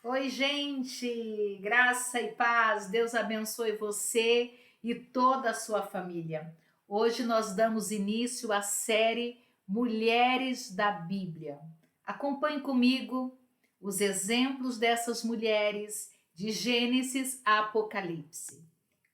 Oi, gente! Graça e paz, Deus abençoe você e toda a sua família. Hoje nós damos início à série Mulheres da Bíblia. Acompanhe comigo os exemplos dessas mulheres de Gênesis a Apocalipse.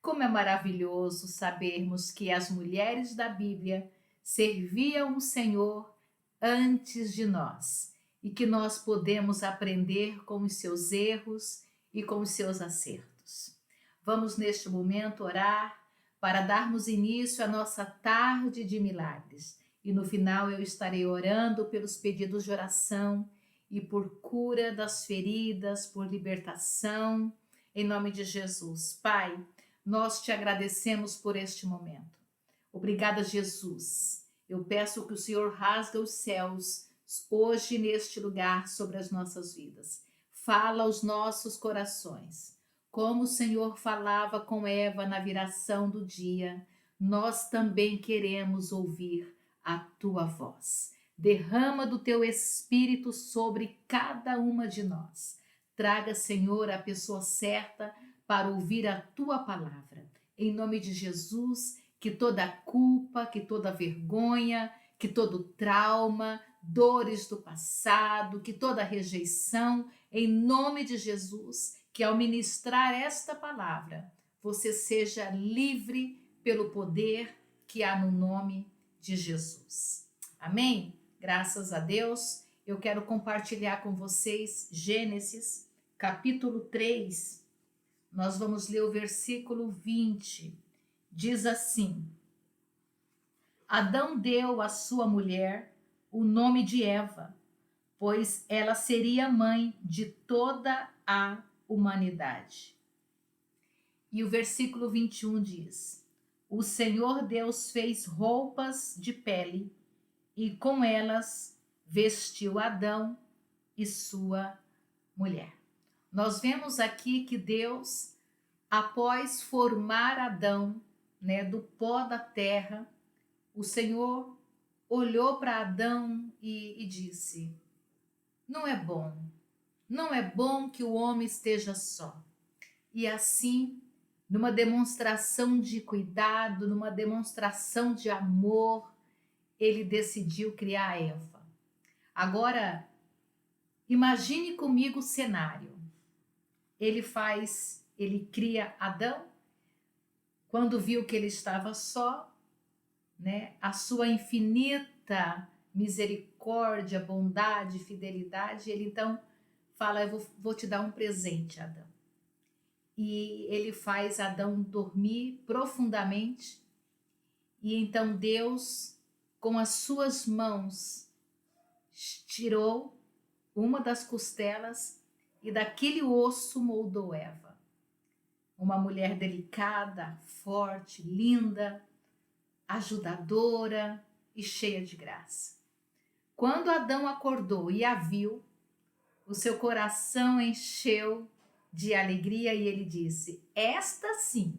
Como é maravilhoso sabermos que as mulheres da Bíblia serviam o Senhor antes de nós e que nós podemos aprender com os seus erros e com os seus acertos. Vamos neste momento orar para darmos início à nossa tarde de milagres. E no final eu estarei orando pelos pedidos de oração e por cura das feridas, por libertação, em nome de Jesus. Pai, nós te agradecemos por este momento. Obrigada, Jesus. Eu peço que o Senhor rasgue os céus hoje neste lugar sobre as nossas vidas. Fala aos nossos corações. Como o Senhor falava com Eva na viração do dia, nós também queremos ouvir a tua voz. Derrama do teu espírito sobre cada uma de nós. Traga, Senhor, a pessoa certa para ouvir a tua palavra. Em nome de Jesus, que toda culpa, que toda vergonha, que todo trauma, dores do passado, que toda rejeição, em nome de Jesus, que ao ministrar esta palavra, você seja livre pelo poder que há no nome de Jesus. Amém? Graças a Deus, eu quero compartilhar com vocês Gênesis, capítulo 3. Nós vamos ler o versículo 20. Diz assim: Adão deu à sua mulher o nome de Eva, pois ela seria mãe de toda a humanidade. E o versículo 21 diz: O Senhor Deus fez roupas de pele e com elas vestiu Adão e sua mulher. Nós vemos aqui que Deus, após formar Adão, do pó da terra, o Senhor olhou para Adão e disse: não é bom que o homem esteja só. E assim, numa demonstração de cuidado, numa demonstração de amor, ele decidiu criar Eva. Agora, imagine comigo o cenário. Ele cria Adão, quando viu que ele estava só, a sua infinita misericórdia, bondade, fidelidade, ele então fala: eu vou te dar um presente, Adão. E ele faz Adão dormir profundamente, e então Deus, com as suas mãos, tirou uma das costelas e daquele osso moldou Eva. Uma mulher delicada, forte, linda, ajudadora e cheia de graça. Quando Adão acordou e a viu, o seu coração encheu de alegria e ele disse: esta sim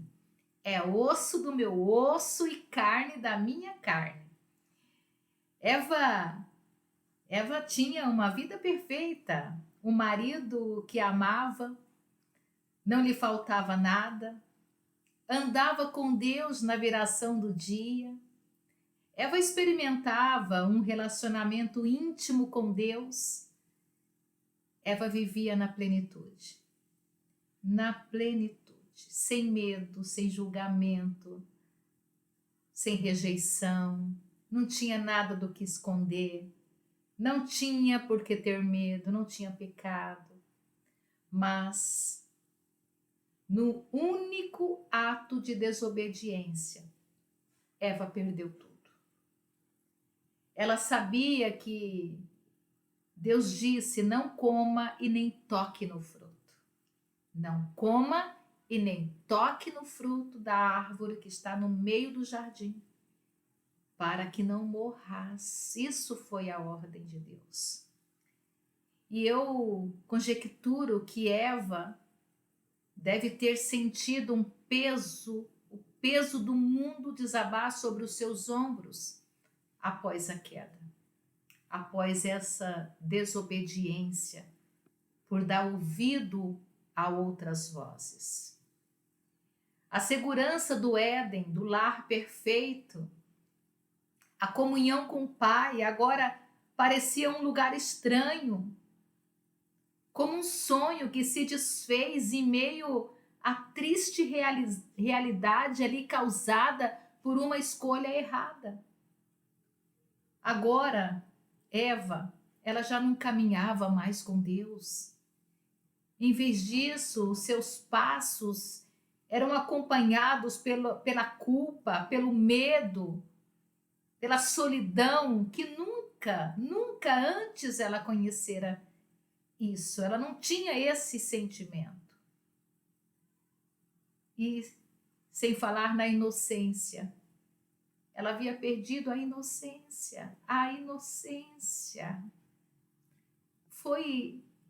é osso do meu osso e carne da minha carne. Eva tinha uma vida perfeita, um marido que amava, não lhe faltava nada, andava com Deus na viração do dia. Eva experimentava um relacionamento íntimo com Deus. Eva vivia na plenitude, sem medo, sem julgamento, sem rejeição, não tinha nada do que esconder, não tinha por que ter medo, não tinha pecado, mas no único ato de desobediência, Eva perdeu tudo. Ela sabia que Deus disse: não coma e nem toque no fruto. Não coma e nem toque no fruto da árvore que está no meio do jardim, para que não morras. Isso foi a ordem de Deus. E eu conjecturo que Eva deve ter sentido o peso do mundo desabar sobre os seus ombros após a queda, após essa desobediência por dar ouvido a outras vozes. A segurança do Éden, do lar perfeito, a comunhão com o Pai, agora parecia um lugar estranho, como um sonho que se desfez em meio à triste realidade ali causada por uma escolha errada. Agora, Eva, ela já não caminhava mais com Deus. Em vez disso, os seus passos eram acompanhados pela culpa, pelo medo, pela solidão, que nunca antes ela conhecera isso. Ela não tinha esse sentimento. E sem falar na inocência. Ela havia perdido a inocência. A inocência.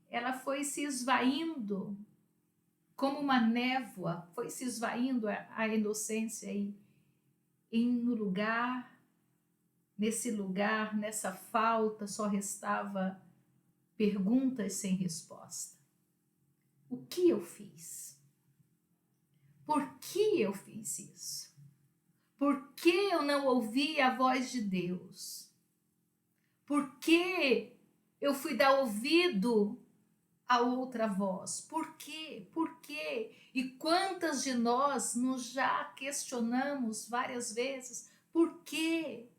Ela foi se esvaindo como uma névoa, foi se esvaindo a inocência aí. Nesse lugar, nessa falta, só restava perguntas sem resposta. O que eu fiz? Por que eu fiz isso? Por que eu não ouvi a voz de Deus? Por que eu fui dar ouvido a outra voz? Por quê? Por quê? E quantas de nós nos já questionamos várias vezes? Por quê?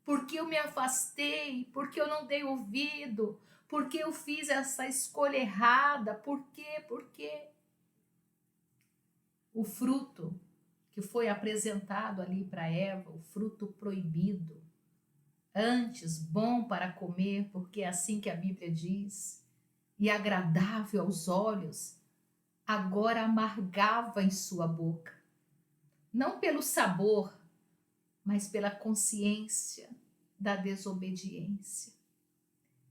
Por que eu me afastei? Por que eu não dei ouvido? Por que eu fiz essa escolha errada? Por quê? Por quê? O fruto que foi apresentado ali para Eva, o fruto proibido, antes bom para comer, porque é assim que a Bíblia diz, e agradável aos olhos, agora amargava em sua boca. Não pelo sabor, mas pela consciência da desobediência.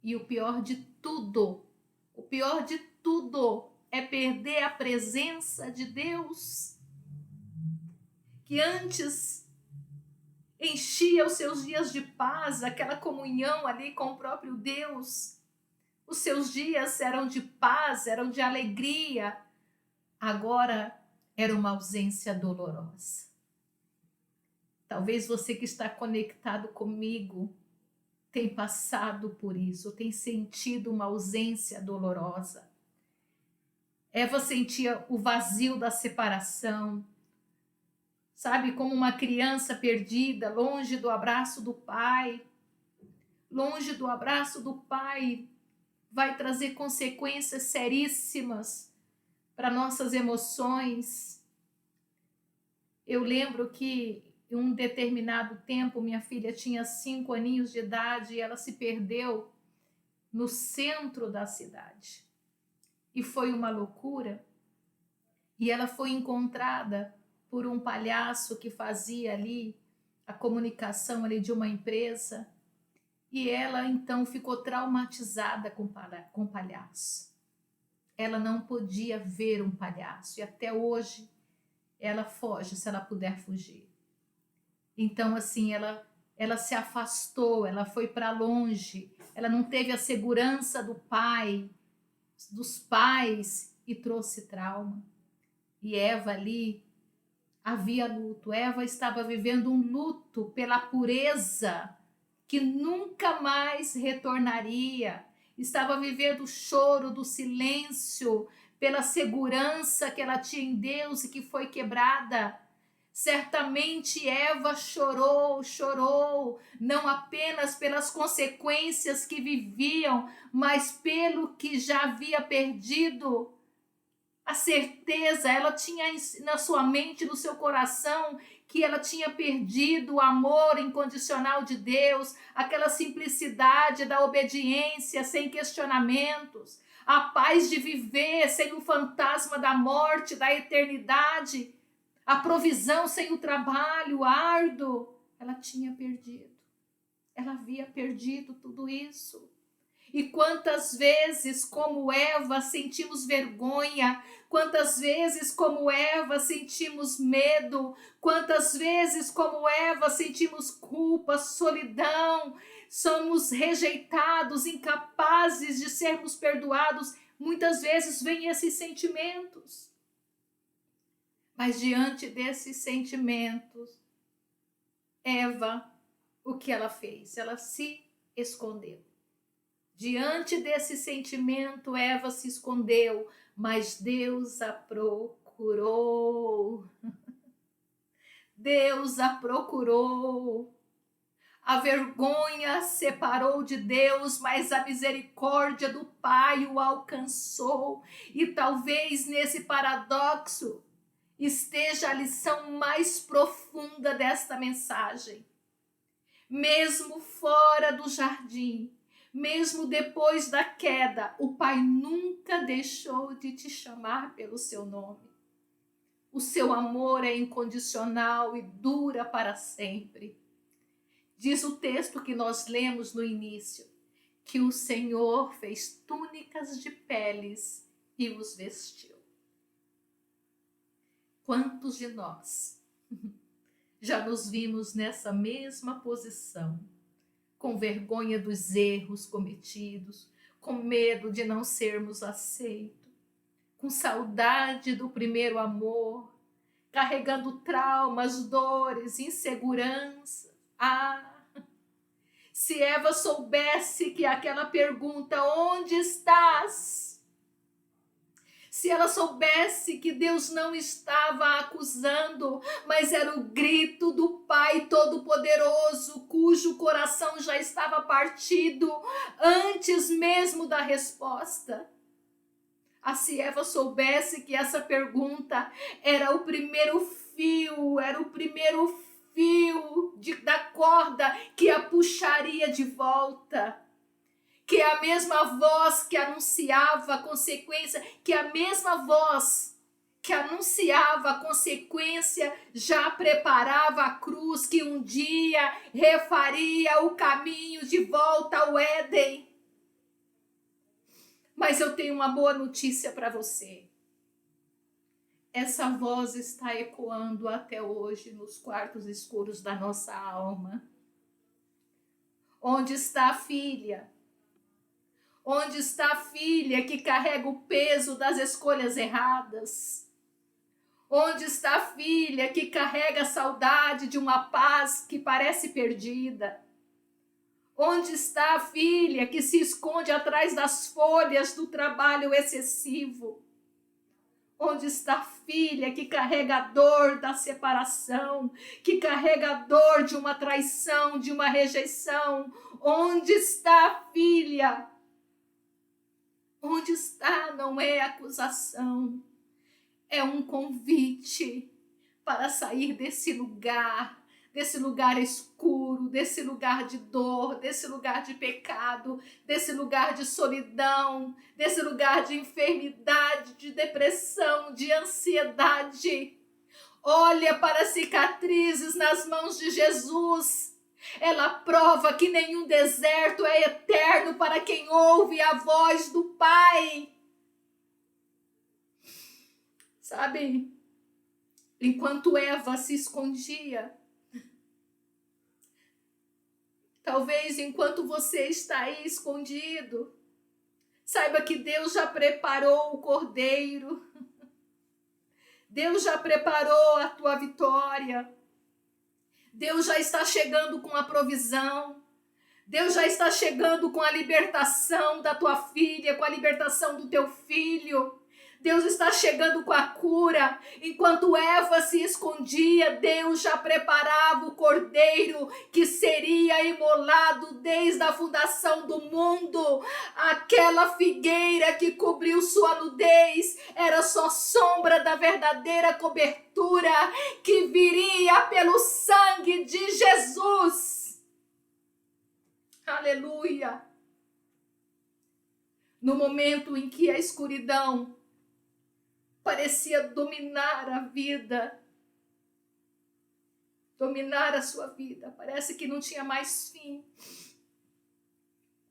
E o pior de tudo é perder a presença de Deus, que antes enchia os seus dias de paz, aquela comunhão ali com o próprio Deus. Os seus dias eram de paz, eram de alegria. Agora era uma ausência dolorosa. Talvez você que está conectado comigo tem passado por isso, tem sentido uma ausência dolorosa. Eva sentia o vazio da separação, sabe, como uma criança perdida, longe do abraço do pai. Longe do abraço do pai vai trazer consequências seríssimas para nossas emoções. Eu lembro que em um determinado tempo minha filha tinha 5 aninhos de idade e ela se perdeu no centro da cidade. E foi uma loucura. E ela foi encontrada por um palhaço que fazia ali a comunicação ali de uma empresa. E ela então ficou traumatizada com o palhaço. Ela não podia ver um palhaço e até hoje ela foge se ela puder fugir. Então assim, ela se afastou, ela foi para longe, ela não teve a segurança do pai, dos pais e trouxe trauma. E Eva ali havia luto. Eva estava vivendo um luto pela pureza que nunca mais retornaria. Estava vivendo o choro do silêncio pela segurança que ela tinha em Deus e que foi quebrada. Certamente Eva chorou, não apenas pelas consequências que viviam, mas pelo que já havia perdido. A certeza, ela tinha na sua mente, no seu coração, que ela tinha perdido o amor incondicional de Deus, aquela simplicidade da obediência sem questionamentos, a paz de viver sem o fantasma da morte, da eternidade, a provisão sem o trabalho árduo. Ela tinha perdido, ela havia perdido tudo isso. E quantas vezes, como Eva, sentimos vergonha, quantas vezes, como Eva, sentimos medo, quantas vezes, como Eva, sentimos culpa, solidão, somos rejeitados, incapazes de sermos perdoados, muitas vezes vêm esses sentimentos. Mas diante desses sentimentos, Eva, o que ela fez? Ela se escondeu. Diante desse sentimento, Eva se escondeu, mas Deus a procurou. Deus a procurou. A vergonha a separou de Deus, mas a misericórdia do Pai o alcançou. E talvez nesse paradoxo esteja a lição mais profunda desta mensagem. Mesmo fora do jardim, mesmo depois da queda, o Pai nunca deixou de te chamar pelo seu nome. O seu amor é incondicional e dura para sempre. Diz o texto que nós lemos no início, que o Senhor fez túnicas de peles e os vestiu. Quantos de nós já nos vimos nessa mesma posição, com vergonha dos erros cometidos, com medo de não sermos aceitos, com saudade do primeiro amor, carregando traumas, dores, insegurança? Se Eva soubesse que aquela pergunta, onde estás? Se ela soubesse que Deus não estava a acusando, mas era o grito do Pai Todo-Poderoso, cujo coração já estava partido antes mesmo da resposta. Se Eva soubesse que essa pergunta era o primeiro fio, da corda que a puxaria de volta, que é a mesma voz que anunciava a consequência, que a mesma voz que anunciava a consequência já preparava a cruz que um dia refaria o caminho de volta ao Éden. Mas eu tenho uma boa notícia para você. Essa voz está ecoando até hoje nos quartos escuros da nossa alma. Onde está a filha? Onde está a filha que carrega o peso das escolhas erradas? Onde está a filha que carrega a saudade de uma paz que parece perdida? Onde está a filha que se esconde atrás das folhas do trabalho excessivo? Onde está a filha que carrega a dor da separação, que carrega a dor de uma traição, de uma rejeição? Onde está a filha? Onde está? Não é acusação, é um convite para sair desse lugar escuro, desse lugar de dor, desse lugar de pecado, desse lugar de solidão, desse lugar de enfermidade, de depressão, de ansiedade. Olha para as cicatrizes nas mãos de Jesus. Ela prova que nenhum deserto é eterno para quem ouve a voz do Pai. Sabe, enquanto Eva se escondia, talvez enquanto você está aí escondido, saiba que Deus já preparou o cordeiro. Deus já preparou a tua vitória. Deus já está chegando com a provisão. Deus já está chegando com a libertação da tua filha, com a libertação do teu filho. Deus está chegando com a cura. Enquanto Eva se escondia, Deus já preparava o cordeiro que seria imolado desde a fundação do mundo. Aquela figueira que cobriu sua nudez era só sombra da verdadeira cobertura que viria pelo sangue de Jesus. Aleluia! No momento em que a escuridão parecia dominar a vida, dominar a sua vida, parece que não tinha mais fim.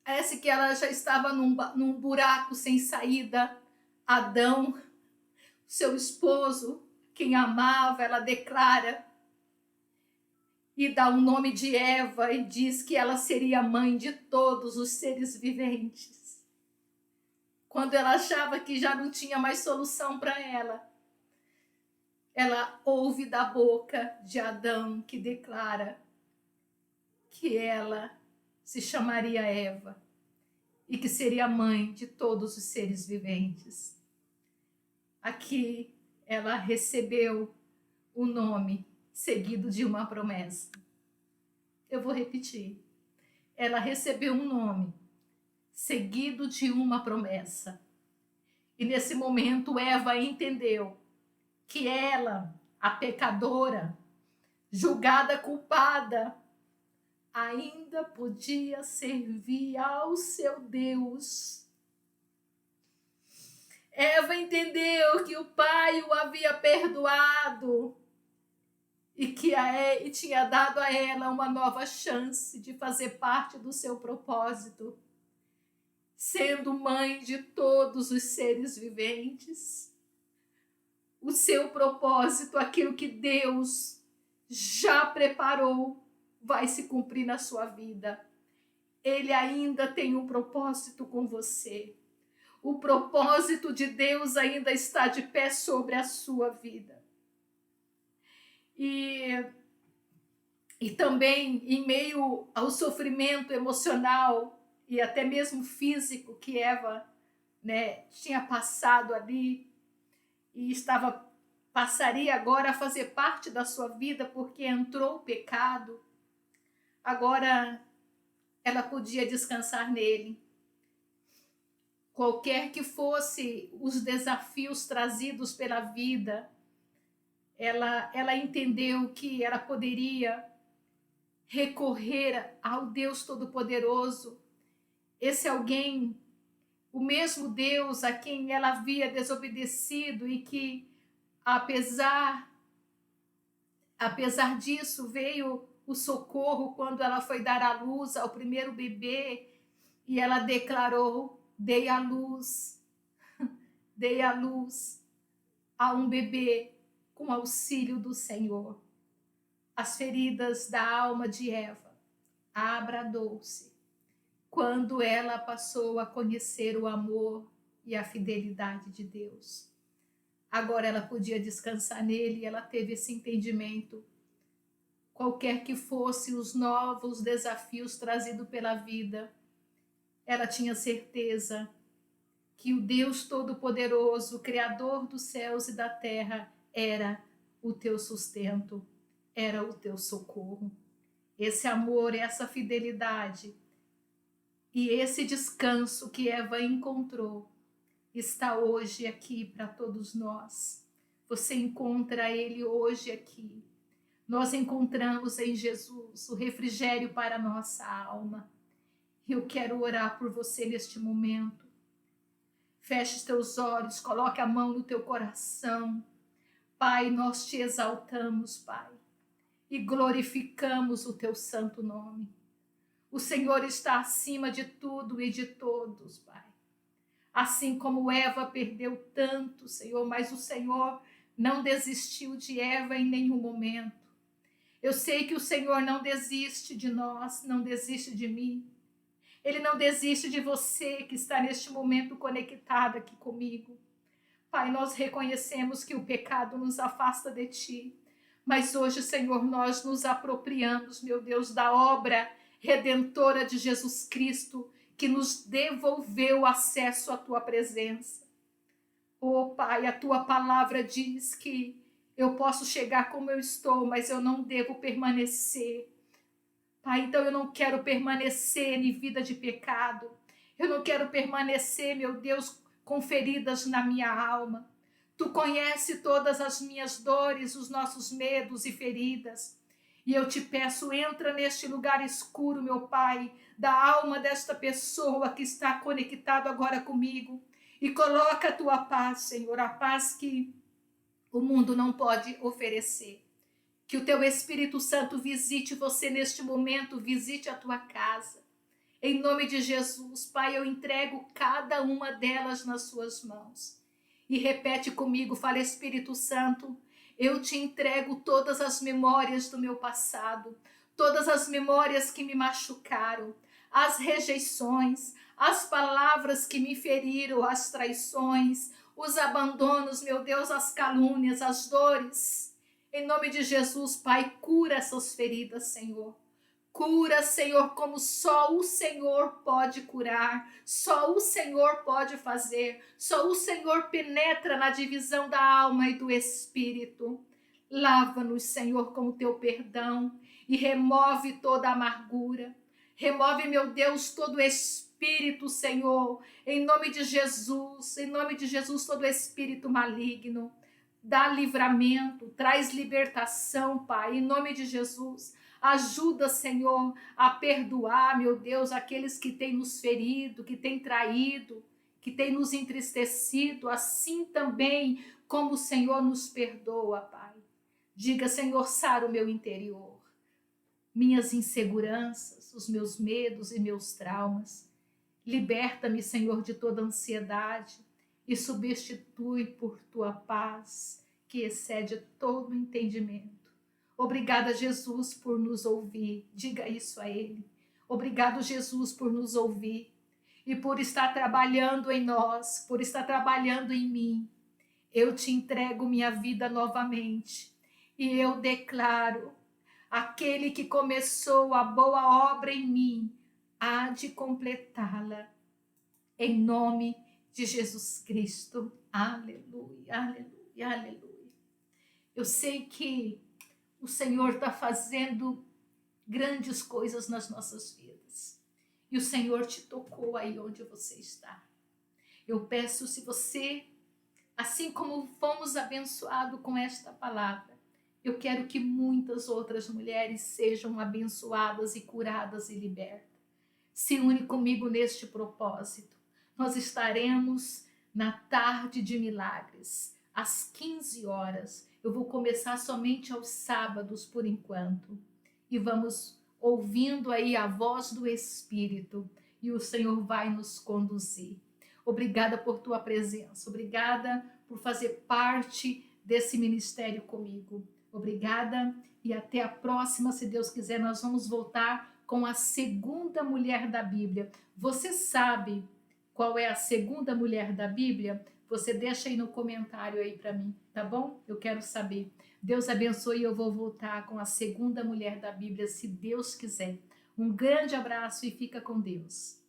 Parece que ela já estava num buraco sem saída. Adão, seu esposo, quem amava, ela declara. e dá o nome de Eva e diz que ela seria a mãe de todos os seres viventes. Quando ela achava que já não tinha mais solução para ela ouve da boca de Adão que declara que ela se chamaria Eva e que seria a mãe de todos os seres viventes. Aqui ela recebeu o nome seguido de uma promessa. Eu vou repetir. Ela recebeu um nome seguido de uma promessa. E nesse momento Eva entendeu que ela, a pecadora, julgada culpada, ainda podia servir ao seu Deus. Eva entendeu que o Pai o havia perdoado e que tinha dado a ela uma nova chance de fazer parte do seu propósito, sendo mãe de todos os seres viventes. O seu propósito, aquilo que Deus já preparou, vai se cumprir na sua vida. Ele ainda tem um propósito com você. O propósito de Deus ainda está de pé sobre a sua vida. E também, em meio ao sofrimento emocional e até mesmo físico que Eva, tinha passado ali, e passaria agora a fazer parte da sua vida porque entrou o pecado, agora ela podia descansar nele. Qualquer que fosse os desafios trazidos pela vida, ela entendeu que ela poderia recorrer ao Deus Todo-Poderoso, esse alguém, o mesmo Deus a quem ela havia desobedecido e que, apesar disso, veio o socorro quando ela foi dar à luz ao primeiro bebê e ela declarou: dei à luz a um bebê com auxílio do Senhor. As feridas da alma de Eva abradou-se quando ela passou a conhecer o amor e a fidelidade de Deus. Agora ela podia descansar nele e ela teve esse entendimento. Qualquer que fossem os novos desafios trazidos pela vida, ela tinha certeza que o Deus Todo-Poderoso, Criador dos céus e da terra, era o teu sustento, era o teu socorro. Esse amor, essa fidelidade e esse descanso que Eva encontrou está hoje aqui para todos nós. Você encontra ele hoje aqui. Nós encontramos em Jesus o refrigério para a nossa alma. Eu quero orar por você neste momento. Feche os teus olhos, coloque a mão no teu coração. Pai, nós te exaltamos, Pai, e glorificamos o teu santo nome. O Senhor está acima de tudo e de todos, Pai. Assim como Eva perdeu tanto, Senhor, mas o Senhor não desistiu de Eva em nenhum momento. Eu sei que o Senhor não desiste de nós, não desiste de mim. Ele não desiste de você que está neste momento conectado aqui comigo. Pai, nós reconhecemos que o pecado nos afasta de Ti, mas hoje, Senhor, nós nos apropriamos, meu Deus, da obra redentora de Jesus Cristo, que nos devolveu acesso à Tua presença. Oh, Pai, a Tua palavra diz que eu posso chegar como eu estou, mas eu não devo permanecer. Pai, então eu não quero permanecer em vida de pecado. Eu não quero permanecer, meu Deus, com feridas na minha alma. Tu conheces todas as minhas dores, os nossos medos e feridas. E eu te peço, entra neste lugar escuro, meu Pai, da alma desta pessoa que está conectado agora comigo. E coloca a tua paz, Senhor, a paz que o mundo não pode oferecer. Que o teu Espírito Santo visite você neste momento, visite a tua casa. Em nome de Jesus, Pai, eu entrego cada uma delas nas suas mãos. E repete comigo, fala: Espírito Santo, Eu te entrego todas as memórias do meu passado, todas as memórias que me machucaram, as rejeições, as palavras que me feriram, as traições, os abandonos, meu Deus, as calúnias, as dores. Em nome de Jesus, Pai, cura essas feridas, Senhor. Cura, Senhor, como só o Senhor pode curar, só o Senhor pode fazer, só o Senhor penetra na divisão da alma e do espírito. Lava-nos, Senhor, com o teu perdão e remove toda a amargura. Remove, meu Deus, todo o espírito, Senhor, em nome de Jesus, todo espírito maligno. Dá livramento, traz libertação, Pai, em nome de Jesus. Ajuda, Senhor, a perdoar, meu Deus, aqueles que têm nos ferido, que têm traído, que têm nos entristecido, assim também como o Senhor nos perdoa, Pai. Diga, Senhor, sara o meu interior, minhas inseguranças, os meus medos e meus traumas. Liberta-me, Senhor, de toda ansiedade e substitui por tua paz, que excede todo entendimento. Obrigada, Jesus, por nos ouvir. Diga isso a Ele. Obrigado, Jesus, por nos ouvir e por estar trabalhando em nós, por estar trabalhando em mim. Eu te entrego minha vida novamente e eu declaro: aquele que começou a boa obra em mim há de completá-la. Em nome de Jesus Cristo. Aleluia, aleluia, aleluia. Eu sei que o Senhor está fazendo grandes coisas nas nossas vidas. E o Senhor te tocou aí onde você está. Eu peço, se você, assim como fomos abençoados com esta palavra, eu quero que muitas outras mulheres sejam abençoadas e curadas e libertas. Se une comigo neste propósito. Nós estaremos na tarde de milagres, às 15 horas. Eu vou começar somente aos sábados por enquanto. E vamos ouvindo aí a voz do Espírito. E o Senhor vai nos conduzir. Obrigada por tua presença. Obrigada por fazer parte desse ministério comigo. Obrigada e até a próxima. Se Deus quiser, nós vamos voltar com a segunda mulher da Bíblia. Você sabe qual é a segunda mulher da Bíblia? Você deixa aí no comentário aí para mim, tá bom? Eu quero saber. Deus abençoe e eu vou voltar com a segunda mulher da Bíblia, se Deus quiser. Um grande abraço e fica com Deus.